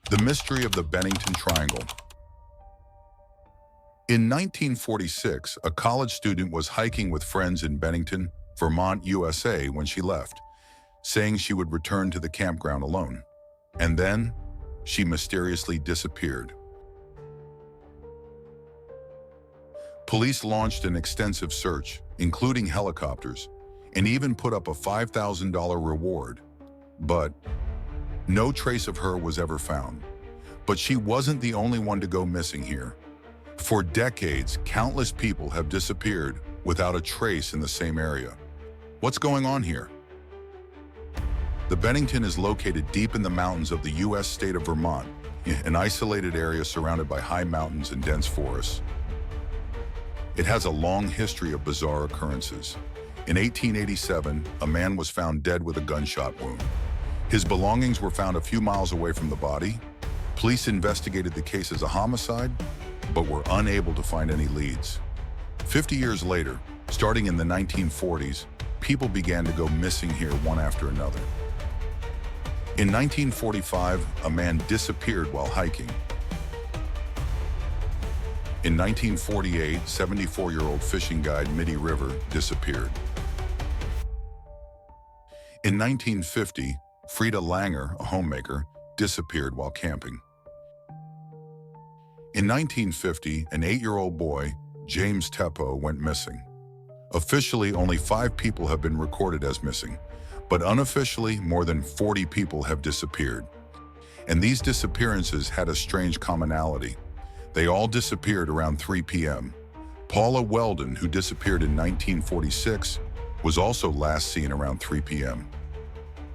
The mystery of the Bennington Triangle. In 1946, a college student was hiking with friends in Bennington, Vermont, USA when she left, saying she would return to the campground alone. And then, she mysteriously disappeared. Police launched an extensive search, including helicopters, and even put up a $5,000 reward. But no trace of her was ever found. But she wasn't the only one to go missing here. For decades, countless people have disappeared without a trace in the same area. What's going on here? The Bennington is located deep in the mountains of the U.S. state of Vermont, an isolated area surrounded by high mountains and dense forests. It has a long history of bizarre occurrences. In 1887, a man was found dead with a gunshot wound. His belongings were found a few miles away from the body. Police investigated the case as a homicide, but were unable to find any leads. 50 years later, starting in the 1940s, people began to go missing here one after another. In 1945, a man disappeared while hiking. In 1948, 74-year-old fishing guide Mitty River disappeared. In 1950, Frida Langer, a homemaker, disappeared while camping. In 1950, an 8-year-old boy, James Teppo, went missing. Officially, only 5 people have been recorded as missing, but unofficially, more than 40 people have disappeared. And these disappearances had a strange commonality. They all disappeared around 3 p.m. Paula Weldon, who disappeared in 1946, was also last seen around 3 p.m.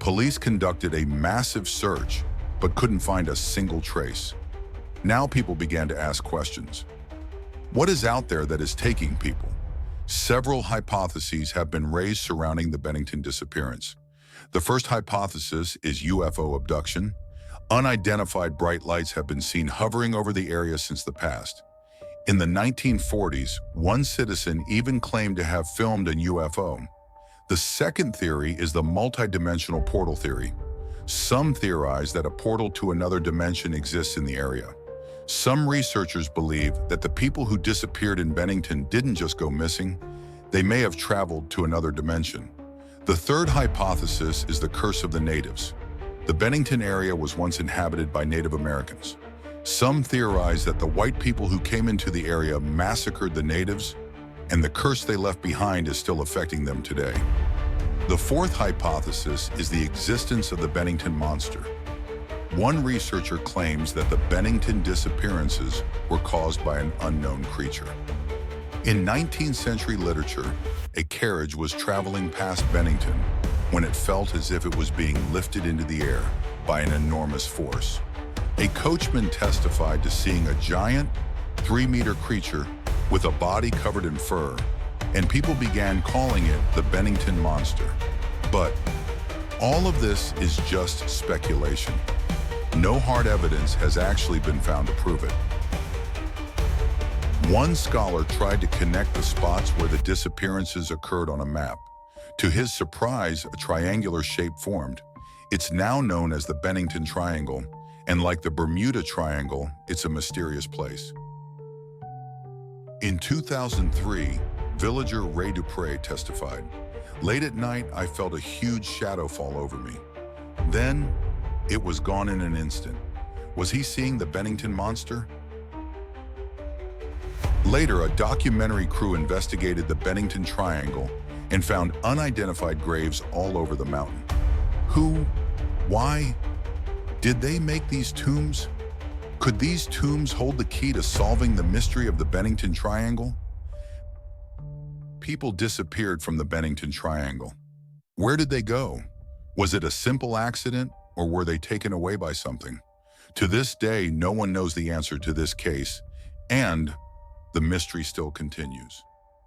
Police conducted a massive search, but couldn't find a single trace. Now people began to ask questions. What is out there that is taking people? Several hypotheses have been raised surrounding the Bennington disappearance. The first hypothesis is UFO abduction. Unidentified bright lights have been seen hovering over the area since the past. In the 1940s, one citizen even claimed to have filmed a UFO. The second theory is the multidimensional portal theory. Some theorize that a portal to another dimension exists in the area. Some researchers believe that the people who disappeared in Bennington didn't just go missing, they may have traveled to another dimension. The third hypothesis is the curse of the natives. The Bennington area was once inhabited by Native Americans. Some theorize that the white people who came into the area massacred the natives, and the curse they left behind is still affecting them today. The fourth hypothesis is the existence of the Bennington monster. One researcher claims that the Bennington disappearances were caused by an unknown creature. In 19th century literature, a carriage was traveling past Bennington when it felt as if it was being lifted into the air by an enormous force. A coachman testified to seeing a giant, 3-meter creature with a body covered in fur, and people began calling it the Bennington monster. But all of this is just speculation. No hard evidence has actually been found to prove it. One scholar tried to connect the spots where the disappearances occurred on a map. To his surprise, a triangular shape formed. It's now known as the Bennington Triangle, and like the Bermuda Triangle, it's a mysterious place. In 2003, villager Ray Dupre testified, "Late at night, I felt a huge shadow fall over me. Then, it was gone in an instant." Was he seeing the Bennington monster? Later, a documentary crew investigated the Bennington Triangle and found unidentified graves all over the mountain. Who? Why? Did they make these tombs? Could these tombs hold the key to solving the mystery of the Bennington Triangle? People disappeared from the Bennington Triangle. Where did they go? Was it a simple accident, or were they taken away by something? To this day, no one knows the answer to this case, and the mystery still continues.